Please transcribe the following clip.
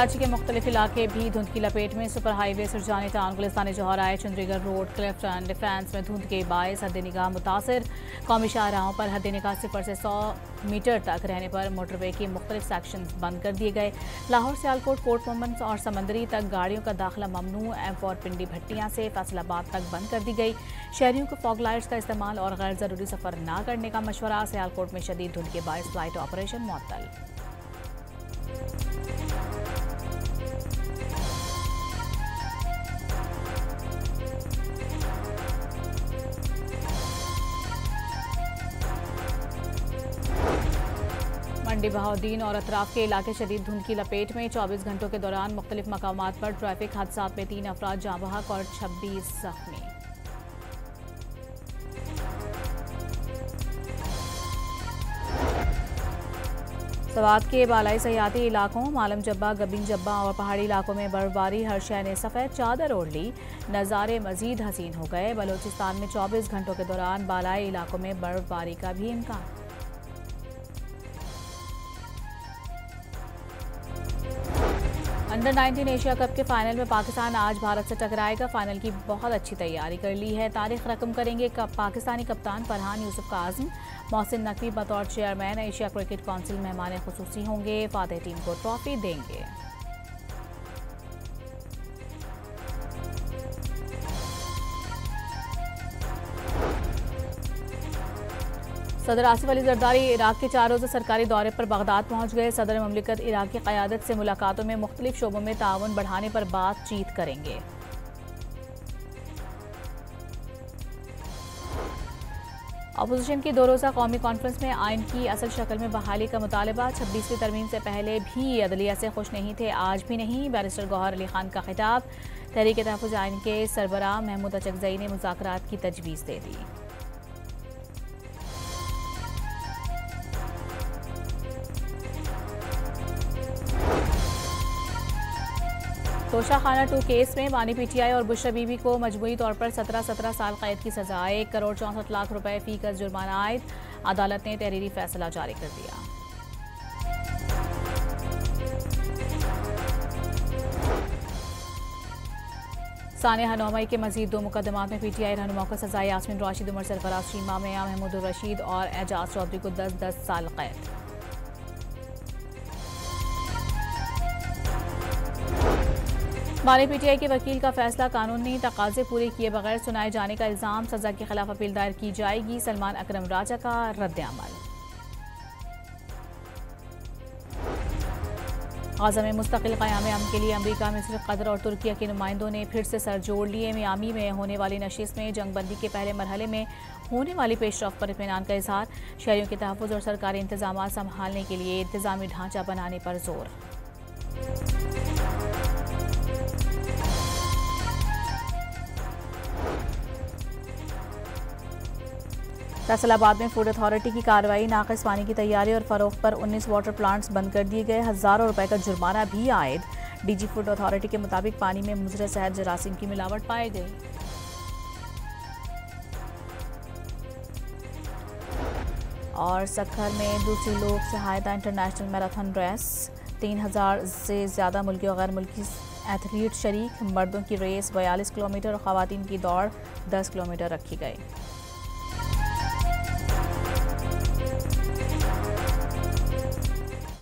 कराची के मुख्तलिफ इलाके भी धुंध की लपेट में। सुपर हाईवे सुरजानी टाउन गुलिस्तानी जौहर आए चंद्रीगढ़ रोड क्लिफ्टन डिफेंस में धुंध के बायस हद निगाह मुतासिर। कौमी शाहराहों पर हद निगाह 0 से 100 मीटर तक रहने पर मोटरवे के मुख्तलिफ सेक्शन बंद कर दिए गए। लाहौर सियालकोट कोट मोहम्मद और समंदरी तक गाड़ियों का दाखिला ममनू। M4 पिंडी भट्टियां से फैसलाबाद तक बंद कर दी गई। शहरियों को फॉग लाइट्स का इस्तेमाल और गैर जरूरी सफर न करने का मशवरा। सियालकोट में शदीद धुंध के बायस फ्लाइट ऑपरेशन मुअत्तल। मंडी बहाउद्दीन और अतराफ के इलाके शदीद धुंध की लपेट में। 24 घंटों के दौरान मुख्तलिफ मकामात पर ट्रैफिक हादसात में 3 अफराद जाँ बहक और 26 जख्मी। सवात के बालाई सयाती इलाकों मालम जब्बा, गबीन जब्बा और पहाड़ी इलाकों में बर्फबारी। हर शहर ने सफ़ेद चादर ओढ़ ली। नज़ारे मजीद हसीन हो गए। बलोचिस्तान में 24 घंटों के दौरान बालाई इलाकों में बर्फबारी का भी इम्कान। अंडर 19 एशिया कप के फाइनल में पाकिस्तान आज भारत से टकराएगा। फाइनल की बहुत अच्छी तैयारी कर ली है। तारीख रकम करेंगे पाकिस्तानी कप्तान फरहान यूसुफ का आज़म। मोहसिन नकवी बतौर चेयरमैन एशिया क्रिकेट काउंसिल मेहमान खुसूसी होंगे। फातेह टीम को ट्रॉफी देंगे। सदर आसिफ अली जरदारी इराक के 4 रोज़ा सरकारी दौरे पर बगदाद पहुंच गए। सदर ममलिकत इराक की क़यादत से मुलाकातों में मुख्तलिफ शोबों में ताउन बढ़ाने पर बातचीत करेंगे। अपोजिशन की 2 रोज़ा कौमी कॉन्फ्रेंस में आइन की असल शक्ल में बहाली का मुतालबा। 26वीं तरमीम से पहले भी अदलिया से खुश नहीं थे, आज भी नहीं। बैरिस्टर गौहर अली खान का खिताब। तहरीक तहफ़्फ़ुज़ आइन के सरबराह महमूद अचकज़ई ने मुज़ाकरात की तजवीज़ दे दी। तोशाखाना 2 केस में बानी PTI और बुशरा बीबी को मजमूई तौर पर 17 साल कैद की सजा। 1 करोड़ 64 लाख रुपए फी का जुर्माना आयद। अदालत ने तहरीरी फैसला जारी कर दिया। सानिया हनोमई के मजीद 2 मुकदमात में PTI रहनुमा को सजा। यास्मीन राशिद, उमर सरफराज, शीमा मियां, महमूद रशीद और एजाज चौधरी को 10-10 साल कैद। बानी PTI के वकील का फैसला कानूनी तकाजे पूरे किए बगैर सुनाए जाने का इल्जाम। सजा के खिलाफ अपील दायर की जाएगी। सलमान अकरम राजा का रद्द-ए-अमल। गाज़ा में मुस्तकिल क़याम-ए-अमन के लिए अमरीका, मिस्र, कतर और तुर्की के नुमाइंदों ने फिर से सर जोड़ लिए। मियामी में होने वाली नशिस्त में जंगबंदी के पहले मरहले में होने वाली पेशरफ्त पर इत्मीनान का इजहार। शहरियों के तहफ़्फ़ुज़ और सरकारी इंतजाम संभालने के लिए इंतजामी ढांचा बनाने पर जोर। फैसलाबाद में फूड अथॉरिटी की कार्रवाई। नाक़िस पानी की तैयारी और फरोख्त पर 19 वाटर प्लांट्स बंद कर दिए गए। हज़ारों रुपए का जुर्माना भी आयद। DG फूड अथॉरिटी के मुताबिक पानी में मुज़र शहद जरासीम की मिलावट पाई गई। और सखर में दूसरी लोक सहायता इंटरनेशनल मैराथन रेस। 3000 से ज़्यादा मुल्की और गैर मुल्की एथलीट शरीक। मर्दों की रेस 42 किलोमीटर और ख़वातीन की दौड़ 10 किलोमीटर रखी गई।